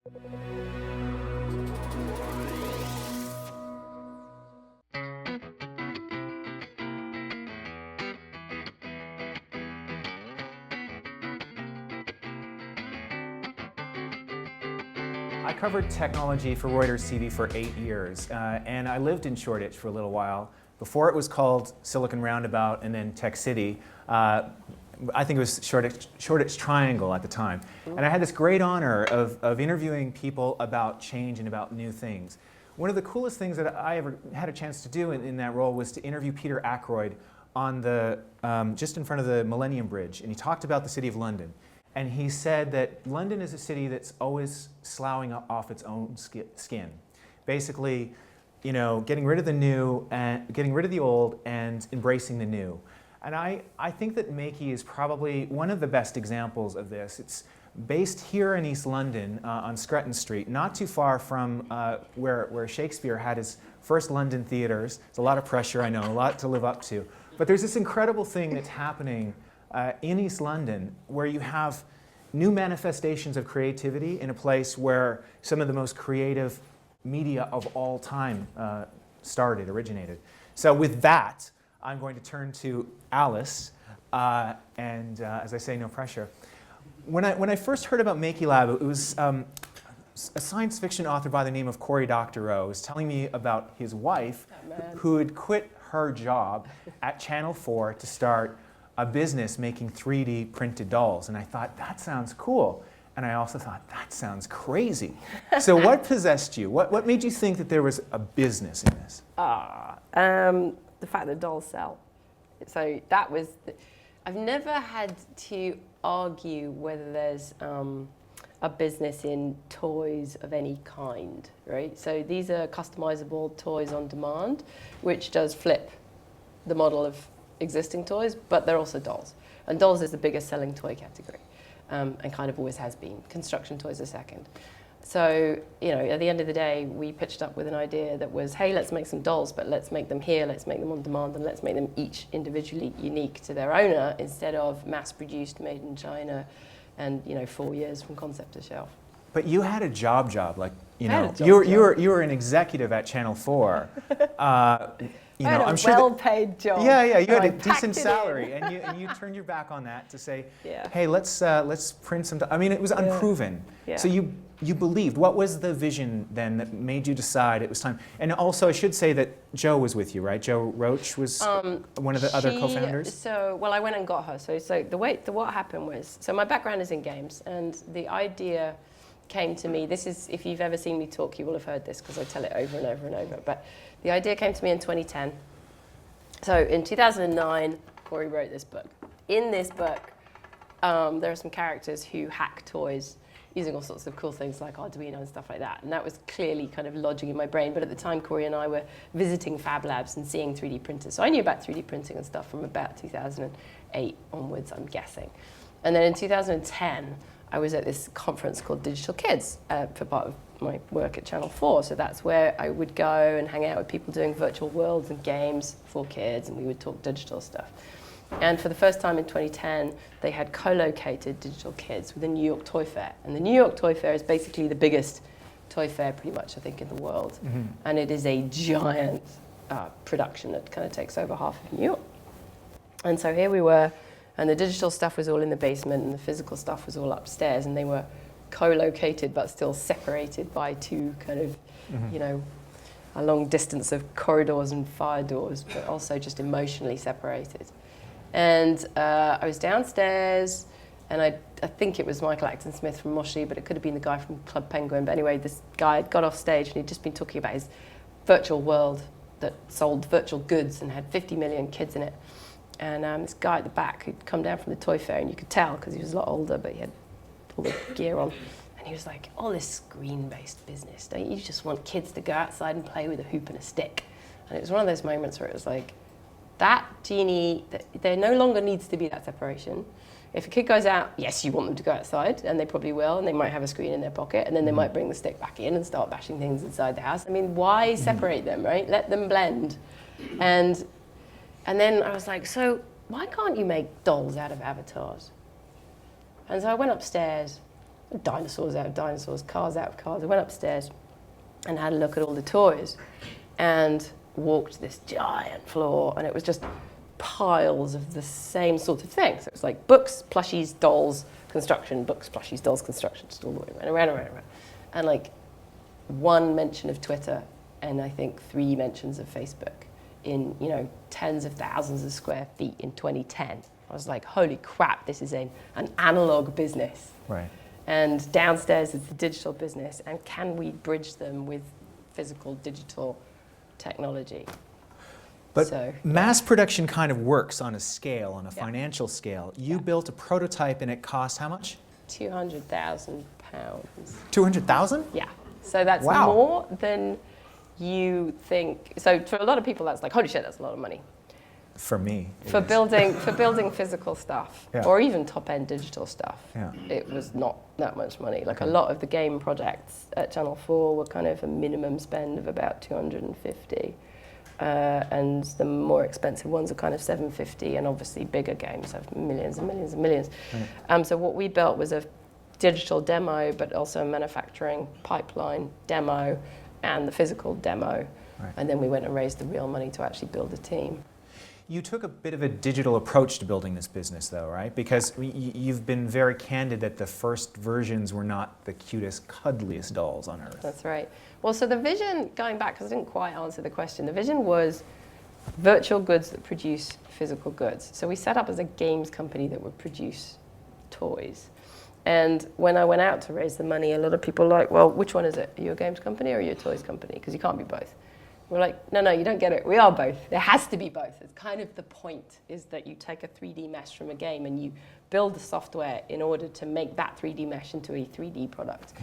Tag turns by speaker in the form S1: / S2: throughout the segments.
S1: I covered technology for Reuters TV for 8 years, and I lived in Shoreditch for a little while. Before it was called Silicon Roundabout and then Tech City, I think it was Shoreditch Triangle at the time. And I had this great honor of interviewing people about change and about new things. One of the coolest things that I ever had a chance to do in that role was to interview Peter Ackroyd on the, just in front of the Millennium Bridge, and he talked about the City of London. And he said that London is a city that's always sloughing off its own skin. Basically, you know, getting rid of the new and getting rid of the old and embracing the new. And I think that Makie is probably one of the best examples of this. It's based here in East London on Scretton Street, not too far from where Shakespeare had his first London theaters. It's a lot of pressure, I know, a lot to live up to. But there's this incredible thing that's happening in East London where you have new manifestations of creativity in a place where some of the most creative media of all time originated. So with that, I'm going to turn to Alice, and as I say, no pressure. When I first heard about MakieLab, it was a science fiction author by the name of Cory Doctorow was telling me about his wife who had quit her job at Channel 4 to start a business making 3D printed dolls. And I thought, that sounds cool. And I also thought, that sounds crazy. So what possessed you? What made you think that there was a business in this?
S2: The fact that dolls sell. So that was, I've never had to argue whether there's a business in toys of any kind, right? So these are customizable toys on demand, which does flip the model of existing toys, but they're also dolls. And dolls is the biggest selling toy category, and kind of always has been. Construction toys are second. So, you know, at the end of the day, we pitched up with an idea that was, hey, let's make some dolls, but let's make them here, let's make them on demand, and let's make them each individually unique to their owner instead of mass-produced, made in China, and, you know, 4 years from concept to shelf.
S1: But you had a job, like, you know, you were an executive at Channel 4. You know, I'm sure
S2: well-paid job.
S1: Yeah, you had a decent salary, and you turned your back on that to say, hey, let's print some. I mean, it was unproven. Yeah. So you believed. What was the vision then that made you decide it was time? And also, I should say that Jo was with you, right? Jo Roach was one of the other co-founders.
S2: So, well, I went and got her. So what happened was, so my background is in games, and the idea came to me. This is, if you've ever seen me talk, you will have heard this because I tell it over and over and over. But the idea came to me in 2010. So in 2009, Cory wrote this book. In this book, there are some characters who hack toys using all sorts of cool things like Arduino and stuff like that. And that was clearly kind of lodging in my brain. But at the time, Cory and I were visiting fab labs and seeing 3D printers. So I knew about 3D printing and stuff from about 2008 onwards, I'm guessing. And then in 2010, I was at this conference called Digital Kids for part of my work at Channel 4. So that's where I would go and hang out with people doing virtual worlds and games for kids, and we would talk digital stuff. And for the first time in 2010, they had co-located Digital Kids with the New York Toy Fair. And the New York Toy Fair is basically the biggest toy fair pretty much, I think, in the world. Mm-hmm. And it is a giant production that kind of takes over half of New York. And so here we were, and the digital stuff was all in the basement, and the physical stuff was all upstairs, and they were co-located but still separated by two kind of, you know, a long distance of corridors and fire doors, but also just emotionally separated. And I was downstairs, and I think it was Michael Acton Smith from Moshi, but it could have been the guy from Club Penguin. But anyway, this guy had got off stage, and he'd just been talking about his virtual world that sold virtual goods and had 50 million kids in it. And this guy at the back who'd come down from the toy fair, and you could tell because he was a lot older, but he had all the gear on. And he was like, all this screen-based business, don't you just want kids to go outside and play with a hoop and a stick? And it was one of those moments where it was like, that genie, there no longer needs to be that separation. If a kid goes out, yes, you want them to go outside, and they probably will, and they might have a screen in their pocket, and then they might bring the stick back in and start bashing things inside the house. I mean, why separate them, right? Let them blend. And then I was like, so why can't you make dolls out of avatars? And so I went upstairs, dinosaurs out of dinosaurs, cars out of cars. I went upstairs and had a look at all the toys and walked this giant floor, and it was just piles of the same sort of thing. So it was like books, plushies, dolls, construction, books, plushies, dolls, construction, just all the way around. And like one mention of Twitter and I think 3 mentions of Facebook in, you know, tens of thousands of square feet in 2010. I was like, holy crap, this is an analog business.
S1: Right.
S2: And downstairs is the digital business, and can we bridge them with physical digital technology?
S1: But mass production kind of works on a scale, on a financial scale. You built a prototype and it cost how much?
S2: £200,000.
S1: 200,000?
S2: Yeah. So that's more than you think. So for a lot of people, that's like, holy shit, that's a lot of money.
S1: For me.
S2: For building physical stuff, or even top-end digital stuff, it was not that much money. Like a lot of the game projects at Channel 4 were kind of a minimum spend of about 250. And the more expensive ones are kind of 750, and obviously bigger games have millions and millions and millions. Right. So what we built was a digital demo, but also a manufacturing pipeline demo and the physical demo. Right. And then we went and raised the real money to actually build a team.
S1: You took a bit of a digital approach to building this business, though, right? Because you've been very candid that the first versions were not the cutest, cuddliest dolls on earth.
S2: That's right. Well, so the vision, going back, because I didn't quite answer the question, the vision was virtual goods that produce physical goods. So we set up as a games company that would produce toys. And when I went out to raise the money, a lot of people were like, well, which one is it? Are you a games company or are you a toys company? Because you can't be both. We're like, no, you don't get it. We are both. There has to be both. It's kind of the point, is that you take a 3D mesh from a game and you build the software in order to make that 3D mesh into a 3D product.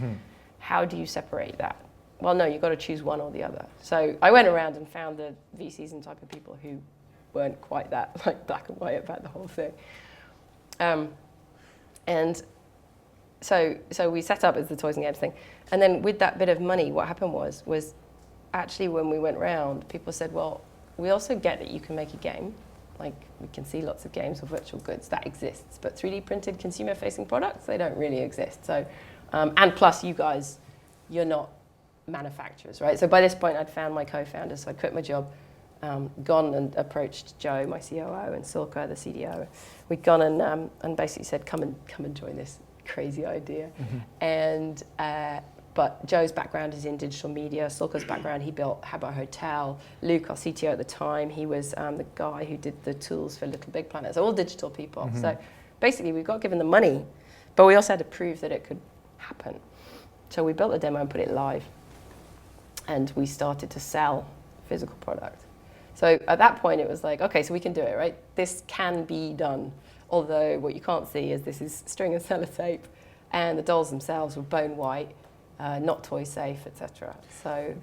S2: How do you separate that? Well, no, you've got to choose one or the other. So I went around and found the VCs and type of people who weren't quite that like black and white about the whole thing. And so we set up as the toys and games thing. And then with that bit of money, what happened was actually when we went round, people said, well, we also get that you can make a game. Like, we can see lots of games with virtual goods, that exists. But 3D printed consumer-facing products, they don't really exist. So, and plus you guys, you're not manufacturers, right? So by this point, I'd found my co-founders, so I quit my job, gone and approached Joe, my COO, and Silka, the CDO. We'd gone and basically said, come and join this crazy idea. And but Joe's background is in digital media. Silka's background, he built Habbo Hotel. Luke, our CTO at the time, he was the guy who did the tools for Little Big Planet. So all digital people. So basically, we got given the money, but we also had to prove that it could happen. So we built a demo and put it live. And we started to sell physical product. So at that point, it was like, okay, so we can do it, right? This can be done. Although what you can't see is this is string and sellotape, and the dolls themselves were bone white, not toy safe, etc. So,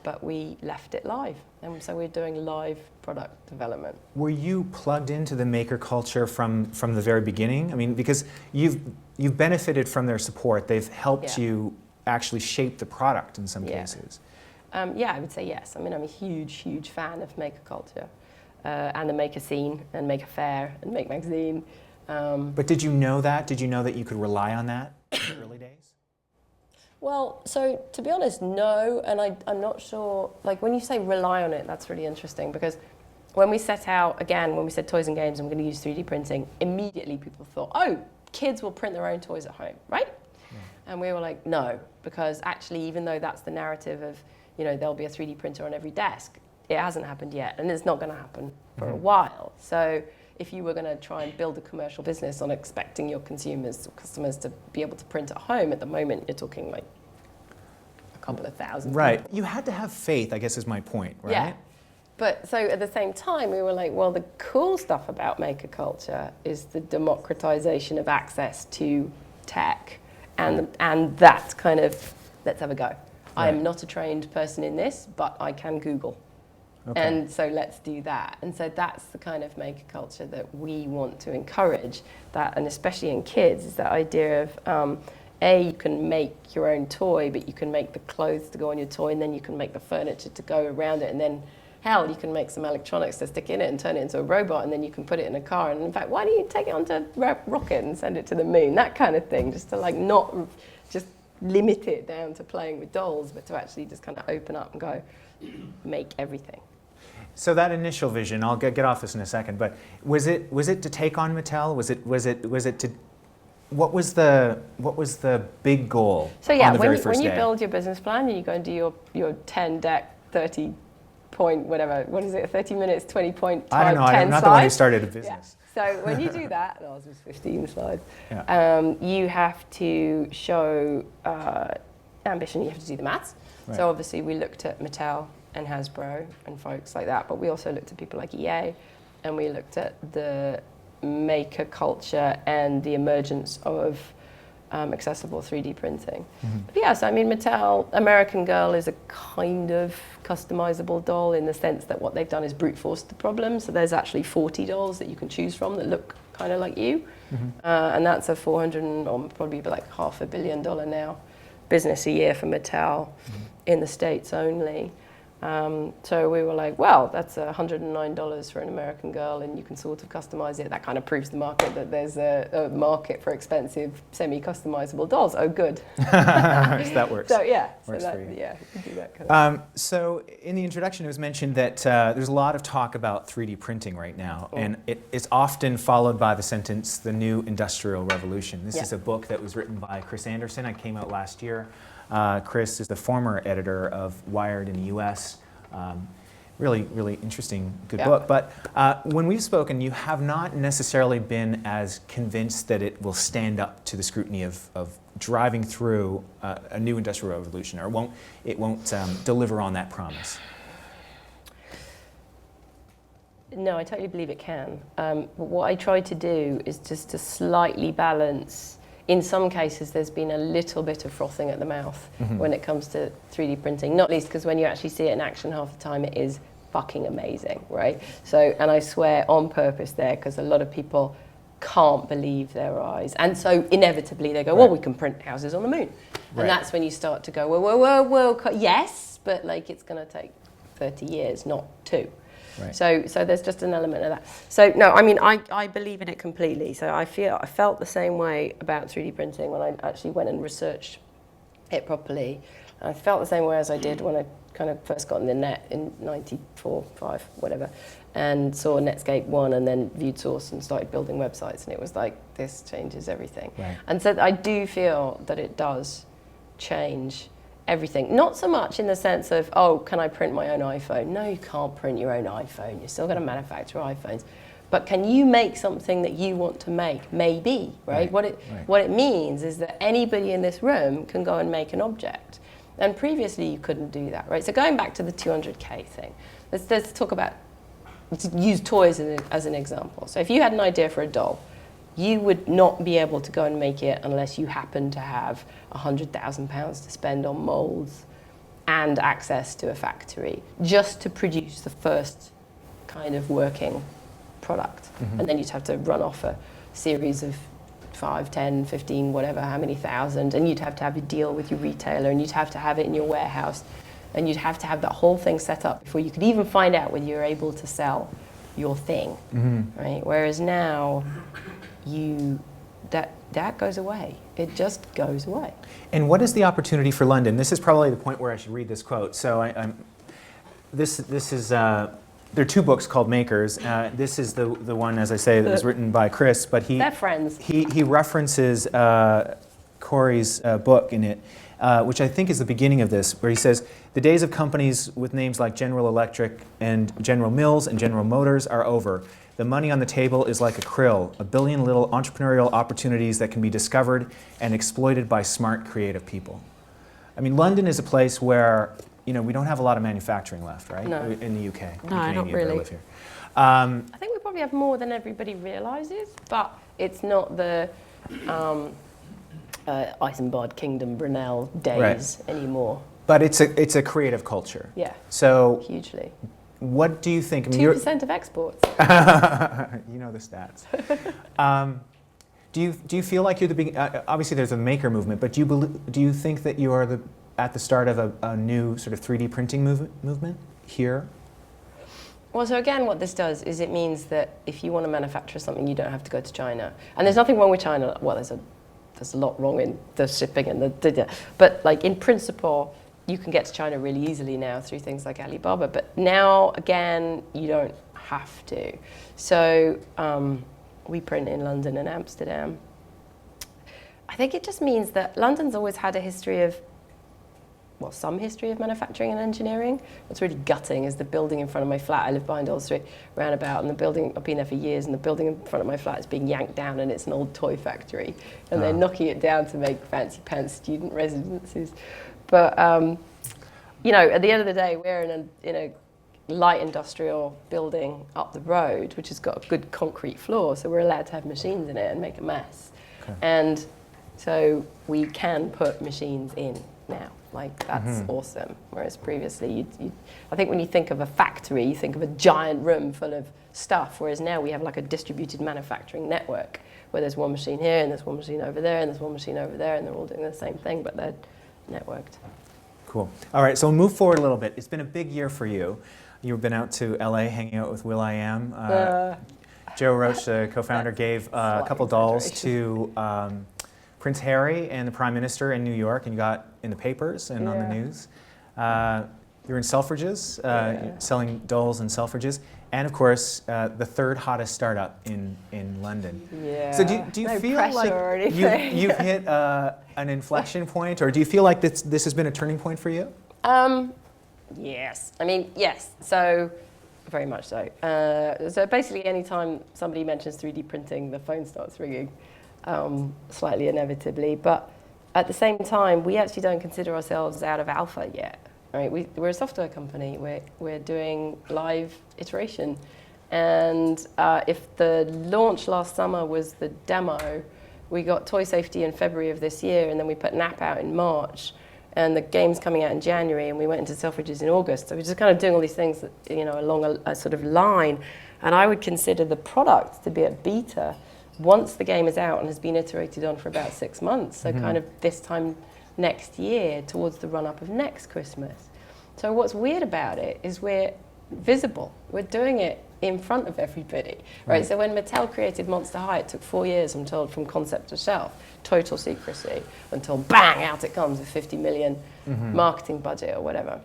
S2: but we left it live, and so we're doing live product development.
S1: Were you plugged into the maker culture from the very beginning? I mean, because you've benefited from their support. They've helped you actually shape the product in some cases.
S2: Yeah, I would say yes. I mean, I'm a huge fan of maker culture and the maker scene and maker fair and make magazine.
S1: But did you know that? Did you know that you could rely on that in the early days?
S2: Well, so to be honest, no, and I'm not sure, like when you say rely on it, that's really interesting, because when we set out, again, when we said toys and games, I'm going to use 3D printing, immediately people thought, oh, kids will print their own toys at home, right? Yeah. And we were like, no, because actually, even though that's the narrative of, you know, there'll be a 3D printer on every desk, it hasn't happened yet, and it's not going to happen for a while. So if you were going to try and build a commercial business on expecting your consumers or customers to be able to print at home, at the moment, you're talking like a couple of thousand.
S1: Right. You had to have faith, I guess is my point, right?
S2: Yeah. But so at the same time, we were like, well, the cool stuff about maker culture is the democratization of access to tech and that kind of, let's have a go. Right. I am not a trained person in this, but I can Google. Okay. And so let's do that. And so that's the kind of maker culture that we want to encourage, that, and especially in kids, is that idea of, you can make your own toy, but you can make the clothes to go on your toy, and then you can make the furniture to go around it, and then hell, you can make some electronics to stick in it and turn it into a robot, and then you can put it in a car. And in fact, why don't you take it onto a rocket and send it to the moon? That kind of thing, just to like not just limit it down to playing with dolls, but to actually just kind of open up and go, make everything.
S1: So that initial vision, I'll get off this in a second, but was it to take on Mattel? Was it to what was the big goal
S2: So yeah,
S1: on the very first
S2: when you
S1: day?
S2: build your business plan and you go and do your 10 deck 30 point whatever, what is it, 30 minutes 20 point
S1: I don't know.
S2: 10
S1: I'm not
S2: slides.
S1: the one who started a business.
S2: Yeah. So when you do that, ours was 15 slides.
S1: Yeah.
S2: You have to show ambition. You have to do the maths.
S1: Right.
S2: So obviously we looked at Mattel and Hasbro and folks like that, but we also looked at people like EA, and we looked at the maker culture and the emergence of accessible 3D printing.
S1: Mm-hmm.
S2: But yeah, so I mean, Mattel American Girl is a kind of customizable doll in the sense that what they've done is brute forced the problem. So there's actually 40 dolls that you can choose from that look kind of like you.
S1: Mm-hmm.
S2: And that's a 400 or probably like $500 million now business a year for Mattel in the States only. So we were like, well, that's $109 for an American Girl, and you can sort of customize it. That kind of proves the market that there's a market for expensive, semi-customizable dolls. Oh, good.
S1: So that works.
S2: So yeah,
S1: Works
S2: so
S1: for
S2: that,
S1: you.
S2: yeah, you can do that kind of.
S1: So in the introduction, it was mentioned that there's a lot of talk about 3D printing right now, and it's often followed by the sentence, the new industrial revolution. This is a book that was written by Chris Anderson. It came out last year. Chris is the former editor of Wired in the US. Really, really interesting, good book. But when we've spoken, you have not necessarily been as convinced that it will stand up to the scrutiny of driving through a new industrial revolution, or it won't deliver on that promise.
S2: No, I totally believe it can. But what I try to do is just to slightly balance. In some cases, there's been a little bit of frothing at the mouth when it comes to 3D printing, not least because when you actually see it in action half the time, it is fucking amazing, right? So, and I swear on purpose there, because a lot of people can't believe their eyes. And so inevitably they go, well, we can print houses on the moon. And that's when you start to go, whoa, yes, but like it's going to take 30 years, not 2. Right. So there's just an element of that. So no, I mean, I believe in it completely. So I felt the same way about 3D printing when I actually went and researched it properly. I felt the same way as I did when I kind of first got in the net in 94, 5, whatever, and saw Netscape 1 and then viewed Source and started building websites. And it was like, this changes everything. Right. And so I do feel that it does change everything. Not so much in the sense of, oh, can I print my own iPhone? No, you can't print your own iPhone. You're still going to manufacture iPhones. But can you make something that you want to make? Maybe, right? What it means is that anybody in this room can go and make an object. And previously you couldn't do that, right? So going back to the 200K thing, let's talk about, use toys as an example. So if you had an idea for a doll, you would not be able to go and make it unless you happen to have £100,000 to spend on molds and access to a factory just to produce the first kind of working product. And then you'd have to run off a series of 5, 10, 15, whatever, how many thousand, and you'd have to have a deal with your retailer, and you'd have to have it in your warehouse, and you'd have to have that whole thing set up before you could even find out whether you're able to sell your thing, right? Whereas now, that goes away. It just goes away.
S1: And what is the opportunity for London? This is probably the point where I should read this quote. So this is, there are 2 books called Makers. This is the one, as I say, that was written by Chris, but
S2: they're friends.
S1: He references Corey's book in it, which I think is the beginning of this, where he says, the days of companies with names like General Electric and General Mills and General Motors are over. The money on the table is like a krill, a billion little entrepreneurial opportunities that can be discovered and exploited by smart, creative people. I mean, London is a place where, we don't have a lot of manufacturing left, right?
S2: No.
S1: In the UK.
S2: No, not really.
S1: Live here.
S2: I think we probably have more than everybody realizes, but it's not the Isambard Kingdom Brunel days anymore.
S1: But it's a creative culture.
S2: Yeah.
S1: So
S2: hugely.
S1: What do you think?
S2: 2% of exports.
S1: You know the stats. Do you feel like you're the beginning? Obviously, there's a maker movement, but do you think that you are at the start of a new sort of 3D printing movement here?
S2: Well, so again, what this does is it means that if you want to manufacture something, you don't have to go to China. And there's nothing wrong with China. Well, there's a lot wrong in the shipping and but like in principle, you can get to China really easily now through things like Alibaba. But now, again, you don't have to. So we print in London and Amsterdam. I think it just means that London's always had a history of, well, some history of manufacturing and engineering. What's really gutting is the building in front of my flat. I live behind Old Street roundabout, and the building, I've been there for years, and the building in front of my flat is being yanked down, and it's an old toy factory. And they're knocking it down to make fancy pants student residences. But, you know, at the end of the day, we're in a light industrial building up the road, which has got a good concrete floor, so we're allowed to have machines in it and make a mess. Okay. And so we can put machines in now. Like, that's awesome. Whereas previously, I think when you think of a factory, you think of a giant room full of stuff, whereas now we have like a distributed manufacturing network where there's one machine here, and there's one machine over there, and there's one machine over there, and they're all doing the same thing, but they're networked.
S1: Cool. All right, so we'll move forward a little bit. It's been a big year for you. You've been out to LA hanging out with will.i.am. Joe Roach, the co-founder, gave a couple dolls to Prince Harry and the Prime Minister in New York, and you got in the papers and on the news. You're in Selfridges, selling dolls and Selfridges, and of course, the third hottest startup in London.
S2: Yeah.
S1: So do you feel like you've hit an inflection point, or do you feel like this has been a turning point for you?
S2: Yes. I mean, yes. So, very much so. So basically, anytime somebody mentions 3D printing, the phone starts ringing, slightly inevitably. But at the same time, we actually don't consider ourselves out of alpha yet. Right? We're a software company. We're doing live iteration. And if the launch last summer was the demo, we got Toy Safety in February of this year, and then we put an app out in March. And the game's coming out in January, and we went into Selfridges in August. So we're just kind of doing all these things, that, you know, along a sort of line. And I would consider the product to be at beta once the game is out and has been iterated on for about 6 months. So kind of this time next year, towards the run-up of next Christmas. So what's weird about it is we're visible. We're doing it in front of everybody, right? So when Mattel created Monster High, it took 4 years, I'm told, from concept to shelf, total secrecy, until bang, out it comes with 50 million marketing budget or whatever.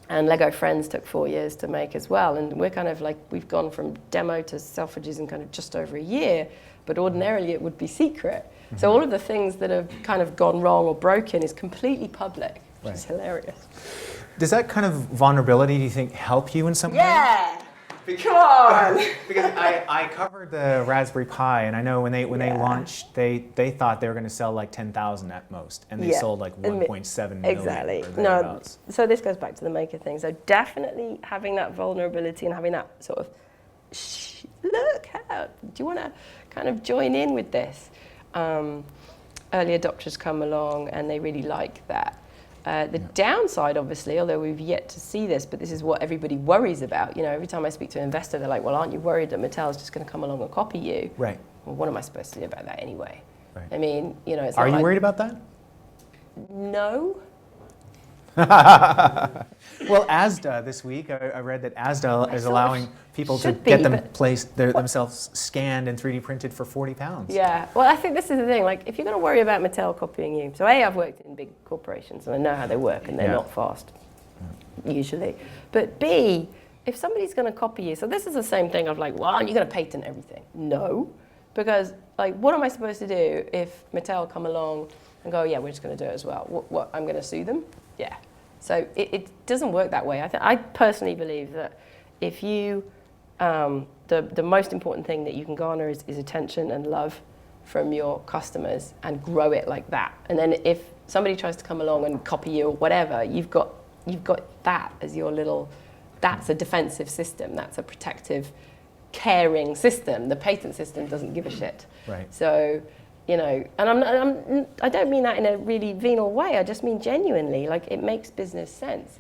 S2: And Lego Friends took 4 years to make as well. And we're kind of like, we've gone from demo to Selfridges in kind of just over a year, but ordinarily it would be secret. So all of the things that have kind of gone wrong or broken is completely public, which is hilarious.
S1: Does that kind of vulnerability, do you think, help you in some way?
S2: Yeah! Come on!
S1: Because I covered the Raspberry Pi, and I know when they launched, they thought they were going to sell like 10,000 at most, and they sold like 1.7 million.
S2: Exactly. No, so this goes back to the maker thing. So definitely having that vulnerability and having that sort of, look, how, do you want to kind of join in with this? Early adopters come along, and they really like that. The downside, obviously, although we've yet to see this, but this is what everybody worries about. You know, every time I speak to an investor, they're like, well, aren't you worried that Mattel is just going to come along and copy you?
S1: Right.
S2: Well, what am I supposed to do about that anyway?
S1: Right.
S2: I mean, you know, it's
S1: Are
S2: not
S1: you worried about that?
S2: No.
S1: Well, Asda this week, I read that Asda is allowing people to get themselves scanned and 3D printed for £40.
S2: Yeah, well, I think this is the thing. Like, if you're going to worry about Mattel copying you, so A, I've worked in big corporations and I know how they work, and they're not fast, usually. But B, if somebody's going to copy you, so this is the same thing of like, well, aren't you going to patent everything? No, because like, what am I supposed to do if Mattel come along and go, yeah, we're just going to do it as well? What I'm going to sue them? Yeah. So it doesn't work that way. I personally believe that if you, the most important thing that you can garner is attention and love from your customers, and grow it like that. And then if somebody tries to come along and copy you or whatever, you've got that as your little, that's a defensive system. That's a protective, caring system. The patent system doesn't give a shit. Right. So, you know, and I don't mean that in a really venal way. I just mean genuinely. Like, it makes business sense.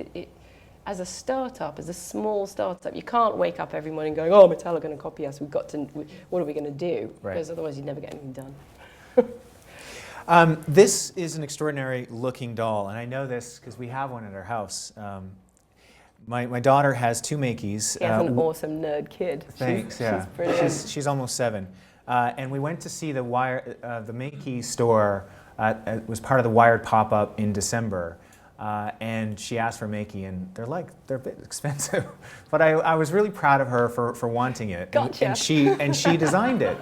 S2: As a startup, as a small startup, you can't wake up every morning going, oh, Mattel are going to copy us. What are we going to do? Right. Because otherwise you'd never get anything done.
S1: This is an extraordinary looking doll, and I know this because we have one at our house. My daughter has 2 Makies.
S2: She has an awesome nerd kid.
S1: Thanks.
S2: She's brilliant.
S1: She's almost 7, and we went to see the Makey store. It was part of the Wired pop-up in December, and she asked for Makey, and they're a bit expensive, but I was really proud of her for wanting it.
S2: Gotcha.
S1: And she designed it.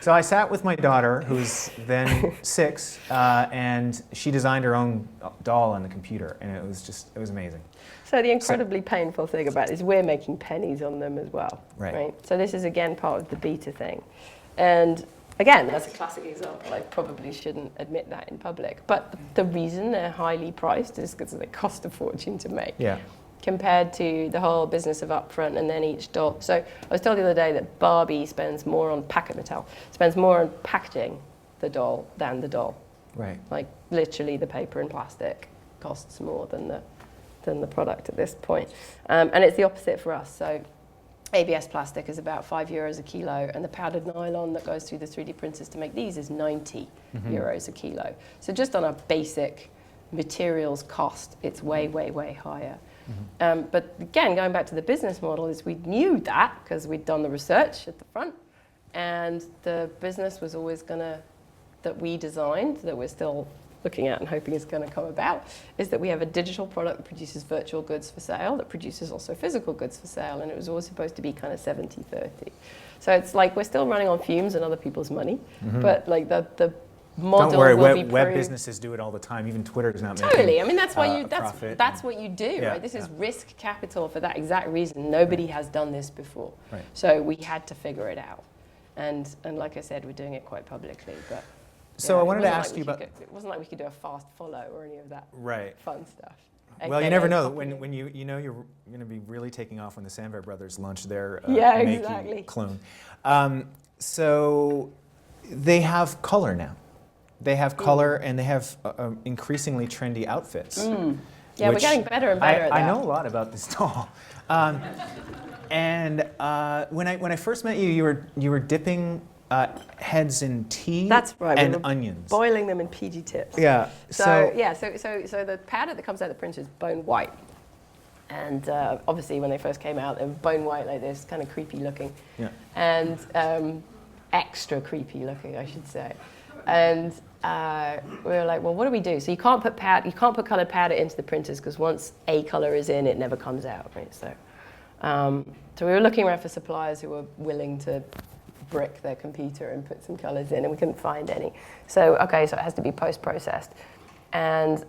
S1: So I sat with my daughter, who's then 6, and she designed her own doll on the computer, and it was amazing.
S2: So the incredibly painful thing about it is we're making pennies on them as well.
S1: Right.
S2: So this is again part of the beta thing. And again, that's a classic example. I probably shouldn't admit that in public. But the reason they're highly priced is because they cost a fortune to make.
S1: Yeah.
S2: Compared to the whole business of upfront and then each doll. So I was told the other day that Barbie spends more on Mattel spends more on packaging the doll than the doll.
S1: Right.
S2: Like literally the paper and plastic costs more than the product at this point. And it's the opposite for us. So ABS plastic is about €5 a kilo, and the powdered nylon that goes through the 3D printers to make these is 90 euros a kilo. So just on a basic materials cost, it's way, way, way higher. But again, going back to the business model, is we knew that because we'd done the research at the front, and the business was always that we designed, that we're still looking at and hoping is going to come about, is that we have a digital product that produces virtual goods for sale, that produces also physical goods for sale, and it was always supposed to be kind of 70-30. So it's like we're still running on fumes and other people's money, but like the model
S1: Don't worry,
S2: will be
S1: web businesses do it all the time. Even Twitter is not making
S2: totally. I mean, that's why that's what you do,
S1: Yeah,
S2: right? This is risk capital for that exact reason. Nobody has done this before,
S1: Right.
S2: so we had to figure it out. And like I said, we're doing it quite publicly, but.
S1: So
S2: Yeah,
S1: I wanted to ask
S2: like
S1: you about.
S2: it wasn't like we could do a fast follow or any of that
S1: Right.
S2: fun stuff.
S1: Well, you
S2: AKA
S1: never know
S2: copying.
S1: when you're going to be really taking off when the Samver brothers launch their
S2: Yeah,
S1: Makey
S2: exactly.
S1: clone. So they have color now. They have color, and they have increasingly trendy outfits.
S2: Yeah, we're getting better and better at that.
S1: I know a lot about this doll. And when I first met you, you were dipping heads in tea.
S2: That's right.
S1: And
S2: we were
S1: onions.
S2: Boiling them in PG tips.
S1: Yeah.
S2: So the powder that comes out of the printer is bone white. And obviously when they first came out, they were bone white like this, kind of creepy looking.
S1: Yeah.
S2: And extra creepy looking, I should say. And we were like, well, what do we do? So you can't put colored powder into the printers because once a color is in, it never comes out, right? So we were looking around for suppliers who were willing to brick their computer and put some colors in, and we couldn't find any. So it has to be post-processed. And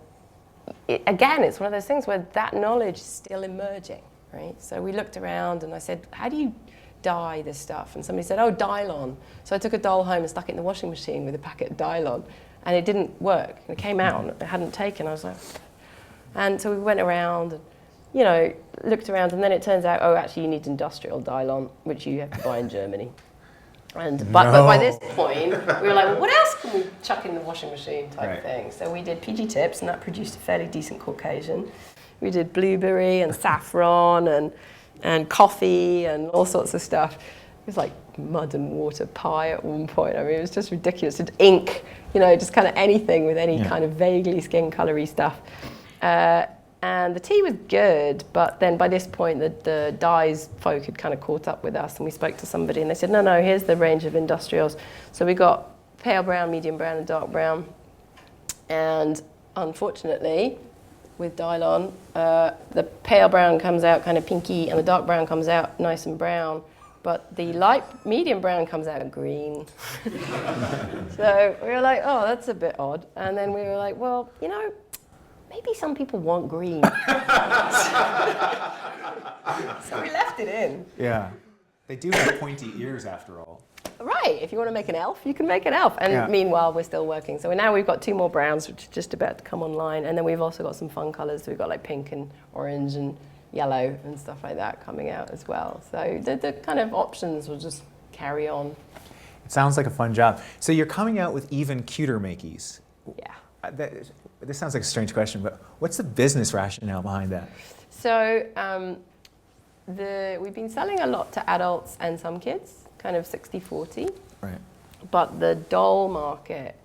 S2: again, it's one of those things where that knowledge is still emerging, right? So we looked around and I said, how do you dye this stuff? And somebody said, oh, Dylon. So I took a doll home and stuck it in the washing machine with a packet of Dylon, and it didn't work. It came out and it hadn't taken. I was like, and so we went around and, looked around, and then it turns out, oh, actually you need industrial Dylon, which you have to buy in Germany. But by this point, we were like, well, what else can we chuck in the washing machine type thing? So we did PG tips, and that produced a fairly decent Caucasian. We did blueberry and saffron and coffee and all sorts of stuff. It was like mud and water pie at one point. I mean, it was just ridiculous. Just ink, just kind of anything with any kind of vaguely skin colory stuff. And the tea was good, but then by this point, the dyes folk had kind of caught up with us, and we spoke to somebody, and they said, no, here's the range of industrials. So we got pale brown, medium brown, and dark brown. And unfortunately, with Dylon, the pale brown comes out kind of pinky, and the dark brown comes out nice and brown, but the light medium brown comes out green. So we were like, oh, that's a bit odd. And then we were like, well, maybe some people want green. So we left it in.
S1: Yeah. They do have pointy ears after all.
S2: Right, if you want to make an elf, you can make an elf. And meanwhile, we're still working. So now we've got 2 more browns, which are just about to come online. And then we've also got some fun colors. So we've got like pink and orange and yellow and stuff like that coming out as well. So the kind of options will just carry on.
S1: It sounds like a fun job. So you're coming out with even cuter Makies.
S2: Yeah.
S1: This sounds like a strange question, but what's the business rationale behind that?
S2: So we've been selling a lot to adults and some kids, kind of 60-40.
S1: Right.
S2: But the doll market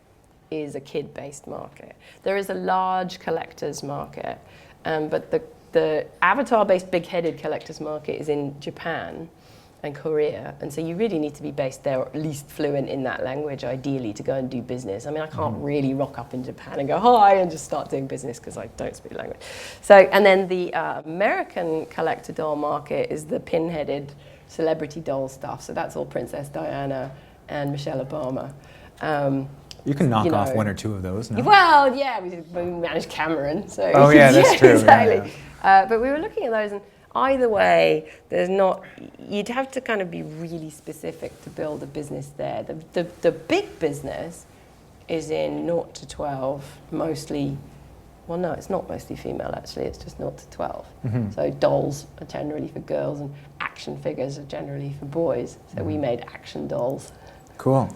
S2: is a kid-based market. There is a large collector's market, but the the avatar-based big-headed collector's market is in Japan and Korea, and so you really need to be based there, or at least fluent in that language, ideally, to go and do business. I mean, I can't really rock up in Japan and go, hi, and just start doing business because I don't speak the language. So, and then the American collector doll market is the pin-headed celebrity doll stuff. So that's all Princess Diana and Michelle Obama.
S1: You can knock off one or two of those, no?
S2: Well, yeah, we managed Cameron, so.
S1: Oh yeah, that's true.
S2: Exactly.
S1: Yeah.
S2: But we were looking at those, and either way, you'd have to kind of be really specific to build a business there. The big business is in 0 to 12, mostly, well, no, it's not mostly female, actually, it's just 0 to 12. So dolls are generally for girls, and action figures are generally for boys. So we made action dolls.
S1: Cool.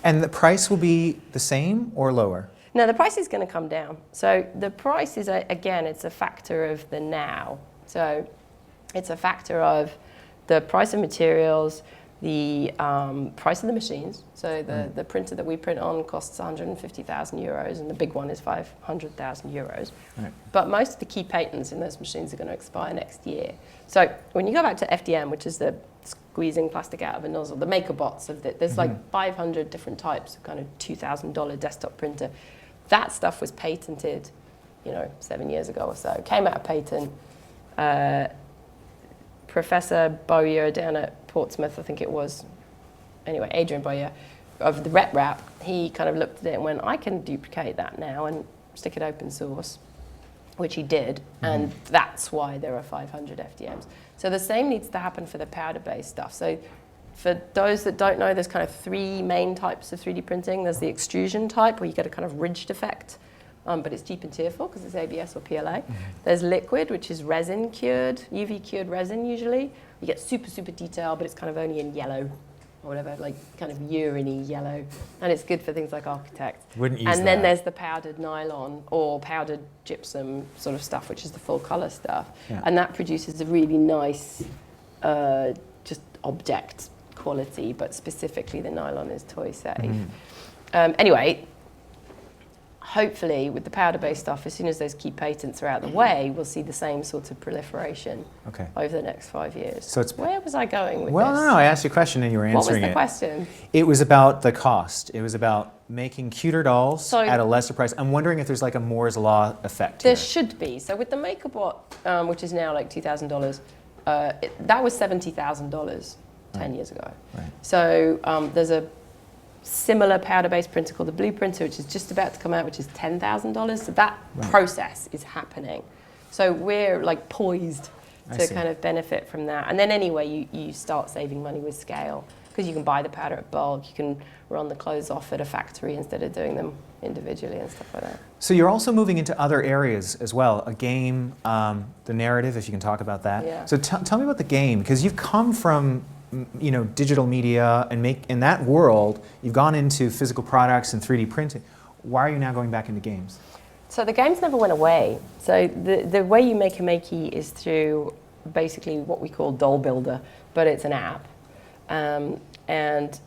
S1: And the price will be the same or lower?
S2: No, the price is going to come down. So the price is, again, it's a factor of the now. So it's a factor of the price of materials, the price of the machines. So the printer that we print on costs 150,000 euros, and the big one is 500,000 euros.
S1: Right.
S2: But most of the key patents in those machines are going to expire next year. So when you go back to FDM, which is the squeezing plastic out of a nozzle, the maker bots of it, there's like 500 different types of kind of $2,000 desktop printer. That stuff was patented, 7 years ago or so. Came out of patent. Professor Bowyer down at Portsmouth, I think it was, anyway, Adrian Bowyer of the RepRap, he kind of looked at it and went, I can duplicate that now and stick it open source, which he did, and that's why there are 500 FDMs. So the same needs to happen for the powder-based stuff. So for those that don't know, there's kind of 3 main types of 3D printing. There's the extrusion type, where you get a kind of ridged effect, but it's cheap and cheerful because it's ABS or PLA. There's liquid, which is resin cured, UV cured resin usually. You get super, super detail, but it's kind of only in yellow or whatever, like kind of urine-y yellow. And it's good for things like architects.
S1: Wouldn't use that.
S2: And then there's the powdered nylon or powdered gypsum sort of stuff, which is the full color stuff.
S1: Yeah.
S2: And that produces a really nice, just object quality, but specifically the nylon is toy safe. Anyway, hopefully with the powder-based stuff, as soon as those key patents are out of the way, we'll see the same sort of proliferation over the next 5 years. So where was I going with this?
S1: Well, no, I asked you a question and you were answering it.
S2: What was the question?
S1: It was about the cost. It was about making cuter dolls at a lesser price. I'm wondering if there's like a Moore's Law effect here.
S2: There should be. So with the MakerBot, which is now like $2,000, that was $70,000 10 years ago.
S1: Right.
S2: So there's a similar powder-based printer called the Blue Printer, which is just about to come out, which is $10,000. So that process is happening. So we're like poised to kind of benefit from that. And then anyway, you start saving money with scale, because you can buy the powder at bulk, you can run the clothes off at a factory instead of doing them individually and stuff like that.
S1: So you're also moving into other areas as well, a game, the narrative, if you can talk about that.
S2: Yeah.
S1: So tell me about the game, because you've come from digital media, and in that world, you've gone into physical products and 3D printing. Why are you now going back into games?
S2: So the games never went away. So the way you make a Makey is through basically what we call Doll Builder, but it's an app. And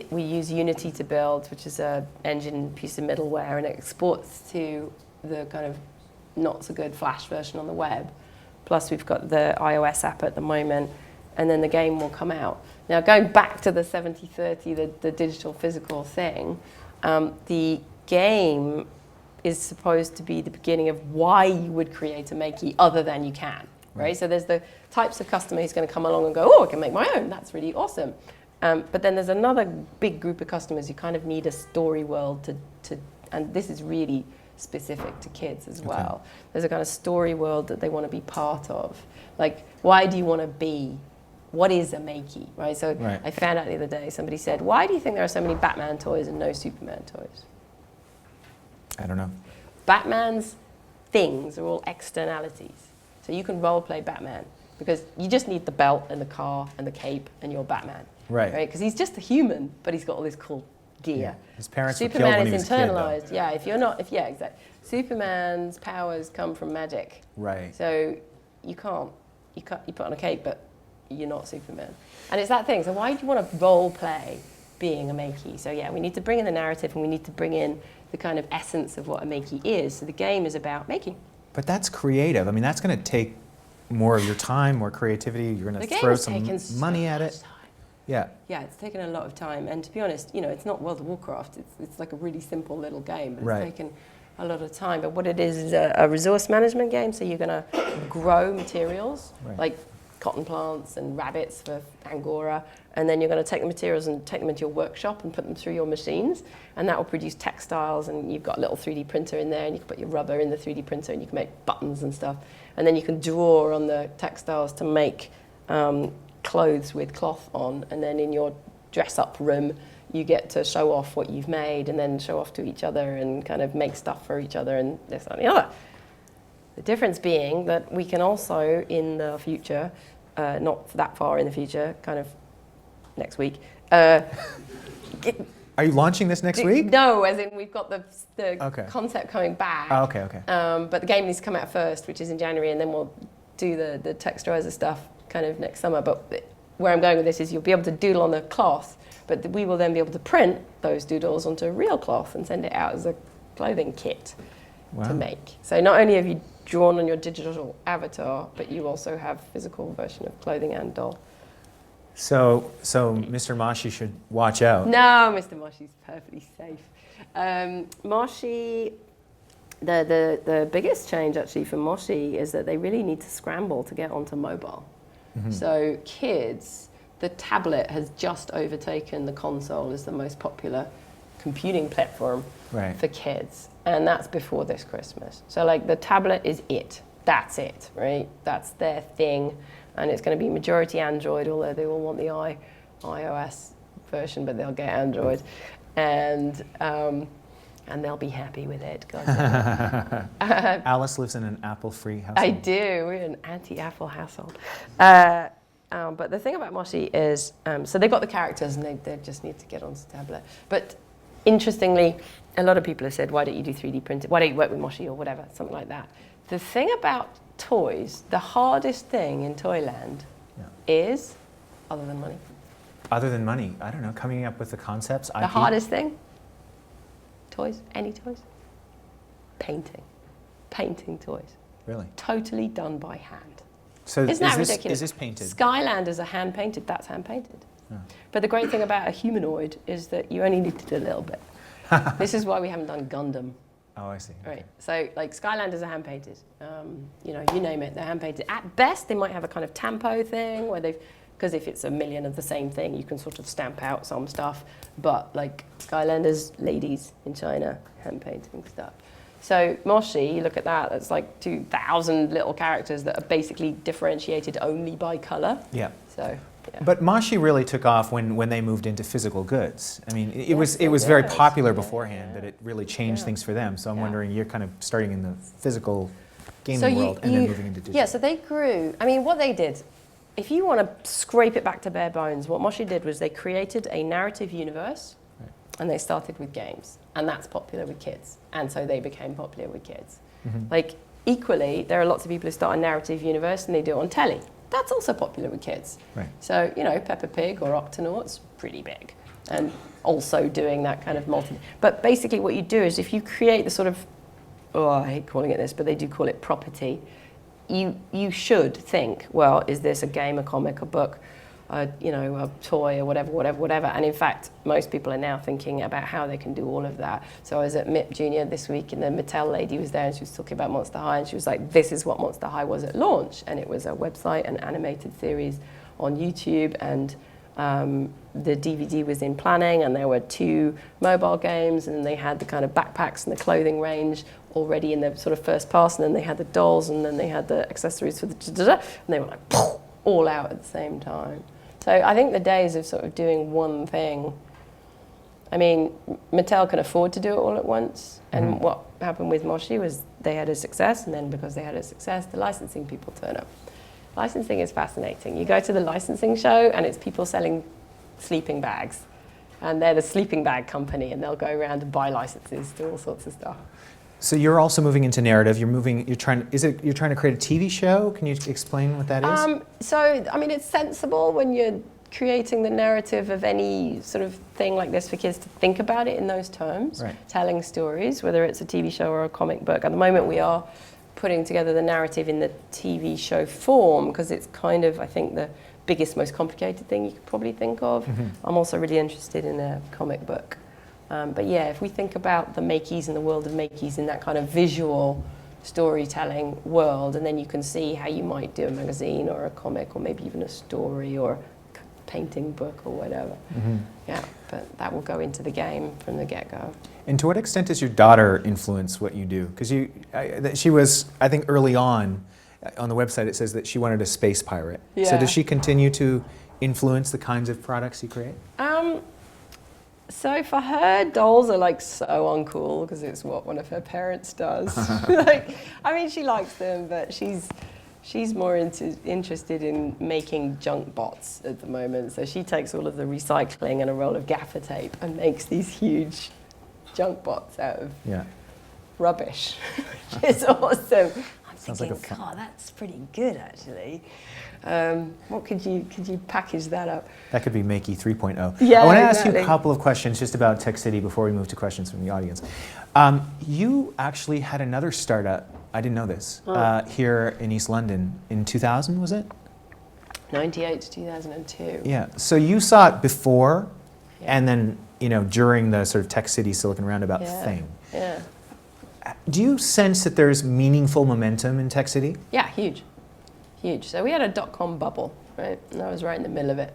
S2: we use Unity to build, which is an engine piece of middleware, and it exports to the kind of not so good Flash version on the web. Plus we've got the iOS app at the moment, and then the game will come out. Now, going back to the 70-30, the digital physical thing, the game is supposed to be the beginning of why you would create a Makey other than you can, right? So there's the types of customer who's going to come along and go, oh, I can make my own, that's really awesome. But then there's another big group of customers who kind of need a story world to and this is really specific to kids as well. There's a kind of story world that they want to be part of. Like, why do you want to be? What is a Makey, right? So I found out the other day, somebody said, why do you think there are so many Batman toys and no Superman toys?
S1: I don't know.
S2: Batman's things are all externalities. So you can role play Batman because you just need the belt and the car and the cape and you're Batman. Right? Because he's just a human, but he's got all this cool gear.
S1: Yeah. His parents
S2: Superman
S1: were killed when he was
S2: internalized.
S1: a kid,
S2: yeah, if you're not, exactly. Superman's powers come from magic.
S1: Right.
S2: So you put on a cape, but you're not Superman. And it's that thing. So why do you want to role play being a Makey? So yeah, we need to bring in the narrative and we need to bring in the kind of essence of what a Makey is. So the game is about making.
S1: But that's creative. I mean, that's going to take more of your time, more creativity. You're going to throw some money at it. Yeah.
S2: Yeah, it's taken a lot of time. And to be honest, it's not World of Warcraft. It's like a really simple little game, but it's taken a lot of time. But what it is a resource management game. So you're going to grow materials like cotton plants and rabbits for Angora. And then you're going to take the materials and take them into your workshop and put them through your machines. And that will produce textiles. And you've got a little 3D printer in there. And you can put your rubber in the 3D printer and you can make buttons and stuff. And then you can draw on the textiles to make clothes with cloth on, and then in your dress-up room you get to show off what you've made and then show off to each other and kind of make stuff for each other and this and the other. The difference being that we can also, in the future, not that far in the future, kind of next week.
S1: Are you launching this next week?
S2: No, as in we've got the concept coming back.
S1: Oh, okay.
S2: But the game needs to come out first, which is in January, and then we'll do the texturizer stuff kind of next summer. But where I'm going with this is you'll be able to doodle on the cloth, but we will then be able to print those doodles onto real cloth and send it out as a clothing kit to make. So not only have you drawn on your digital avatar, but you also have physical version of clothing and doll.
S1: So Mr. Moshi should watch out.
S2: No, Mr. Moshi's perfectly safe. Moshi, the biggest change actually for Moshi is that they really need to scramble to get onto mobile. Mm-hmm. So kids, the tablet has just overtaken the console as the most popular computing platform for kids. And that's before this Christmas. So like the tablet is it. That's it, right? That's their thing. And it's going to be majority Android, although they all want the iOS version, but they'll get Android. And they'll be happy with it.
S1: Alice lives in an Apple-free household.
S2: I do. We're an anti-Apple household. But the thing about Moshi is, so they've got the characters and they just need to get onto the tablet. But interestingly, a lot of people have said, why don't you do 3D printing? Why don't you work with Moshi or whatever, something like that. The thing about toys, the hardest thing in Toyland is, other than money.
S1: Other than money, I don't know, coming up with the concepts,
S2: The hardest thing? Toys, any toys? Painting toys.
S1: Really?
S2: Totally done by hand.
S1: So
S2: Isn't that ridiculous?
S1: Is this painted?
S2: Skylanders are hand painted, that's hand painted. Oh. But the great thing about a humanoid is that you only need to do a little bit. This is why we haven't done Gundam.
S1: Oh, I see.
S2: Right. So like Skylanders are hand painted. You name it, they're hand painted. At best, they might have a kind of tampo thing where because if it's a million of the same thing, you can sort of stamp out some stuff. But like Skylanders, ladies in China, hand painting stuff. So Moshi, you look at that, that's like 2,000 little characters that are basically differentiated only by color.
S1: Yeah.
S2: So. Yeah.
S1: But Moshi really took off when they moved into physical goods. I mean, it was very popular beforehand, but it really changed things for them. So I'm wondering, you're kind of starting in the physical gaming world and then moving into digital.
S2: Yeah, so they grew. I mean, what they did, if you want to scrape it back to bare bones, what Moshi did was they created a narrative universe, and they started with games, and that's popular with kids, and so they became popular with kids. Mm-hmm. Like equally, there are lots of people who start a narrative universe and they do it on telly. That's also popular with kids. Right. So, Peppa Pig or Octonauts, pretty big. And also doing that kind of But basically what you do is if you create the sort of, I hate calling it this, but they do call it property, you should think, well, is this a game, a comic, a book, a toy or whatever. And in fact, most people are now thinking about how they can do all of that. So I was at MIP Junior this week and the Mattel lady was there and she was talking about Monster High and she was like, this is what Monster High was at launch. And it was a website, an animated series on YouTube, and the DVD was in planning, and there were 2 mobile games, and they had the kind of backpacks and the clothing range already in the sort of first pass, and then they had the dolls, and then they had the accessories for the and they were like all out at the same time. So I think the days of sort of doing one thing, I mean, Mattel can afford to do it all at once. And what happened with Moshi was they had a success, and then because they had a success, the licensing people turn up. Licensing is fascinating. You go to the licensing show, and it's people selling sleeping bags. And they're the sleeping bag company, and they'll go around and buy licenses to all sorts of stuff. So
S1: you're also moving into narrative. You're trying to create a TV show? Can you explain what that is?
S2: It's sensible when you're creating the narrative of any sort of thing like this for kids to think about it in those terms, telling stories, whether it's a TV show or a comic book. At the moment we are putting together the narrative in the TV show form, because it's kind of, I think, the biggest, most complicated thing you could probably think of.
S1: Mm-hmm.
S2: I'm also really interested in a comic book. But yeah, if we think about the Makies and the world of Makies in that kind of visual storytelling world, and then you can see how you might do a magazine or a comic or maybe even a story or a painting book or whatever.
S1: Mm-hmm.
S2: Yeah, but that will go into the game from the get-go.
S1: And to what extent does your daughter influence what you do? Because she was, I think early on the website it says that she wanted a space pirate.
S2: Yeah.
S1: So does she continue to influence the kinds of products you create?
S2: So for her, dolls are like so uncool because it's what one of her parents does. Like, I mean, she likes them, but she's more interested in making junk bots at the moment. So she takes all of the recycling and a roll of gaffer tape and makes these huge junk bots out of rubbish, which is awesome. I'm thinking, God, that's pretty good actually. What could you package that up?
S1: That could be Makey 3.0.
S2: Yeah,
S1: I want to
S2: exactly.
S1: ask you a couple of questions just about Tech City before we move to questions from the audience. You actually had another startup, I didn't know this, here in East London in 2000, was it?
S2: 98 to 2002.
S1: Yeah, so you saw it before and then, during the sort of Tech City Silicon Roundabout thing.
S2: Yeah.
S1: Do you sense that there's meaningful momentum in Tech City?
S2: Yeah, huge. So we had a dot-com bubble, right? And I was right in the middle of it.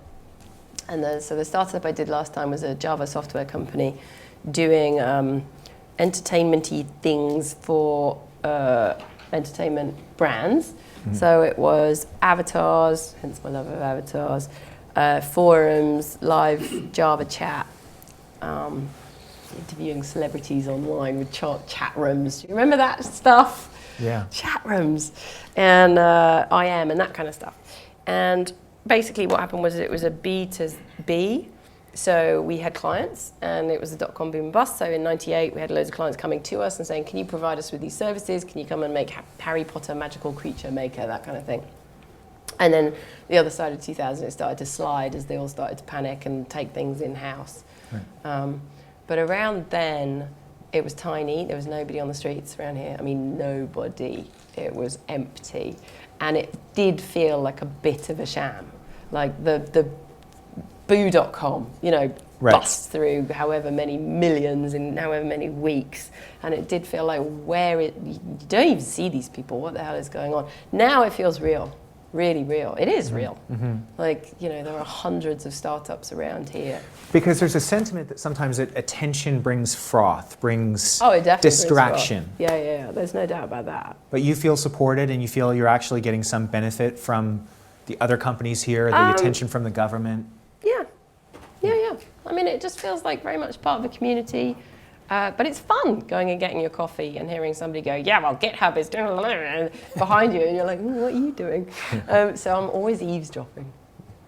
S2: And so the startup I did last time was a Java software company doing entertainment-y things for entertainment brands. Mm-hmm. So it was avatars, hence my love of avatars, forums, live Java chat, interviewing celebrities online with chat rooms. Do you remember that stuff?
S1: Yeah.
S2: Chat rooms and IM and that kind of stuff. And basically what happened was it was a B to B. So we had clients and it was a dot-com boom and bust. So in 98 we had loads of clients coming to us and saying, can you provide us with these services? Can you come and make Harry Potter magical creature maker, that kind of thing. And then the other side of 2000 it started to slide as they all started to panic and take things in-house. Right. But around then, it was tiny. There was nobody on the streets around here. I mean, nobody. It was empty. And it did feel like a bit of a sham. Like the boo.com, busts through however many millions in however many weeks. And it did feel like you don't even see these people. What the hell is going on? Now it feels real. Really real. It is real. Mm-hmm. Like, there are hundreds of startups around here.
S1: Because there's a sentiment that sometimes attention brings froth, brings
S2: Brings
S1: distraction.
S2: froth. Yeah. There's no doubt about that.
S1: But you feel supported and you feel you're actually getting some benefit from the other companies here, the attention from the government?
S2: Yeah. I mean, it just feels like very much part of the community. But it's fun going and getting your coffee and hearing somebody go, well, GitHub is doing behind you, and you're like, what are you doing? So I'm always eavesdropping.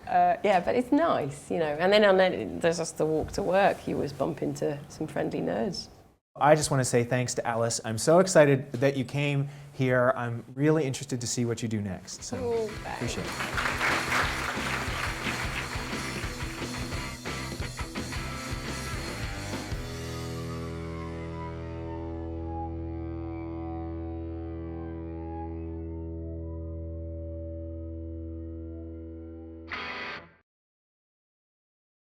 S2: But it's nice, And then there's just the walk to work. You always bump into some friendly nerds.
S1: I just want to say thanks to Alice. I'm so excited that you came here. I'm really interested to see what you do next. So appreciate it.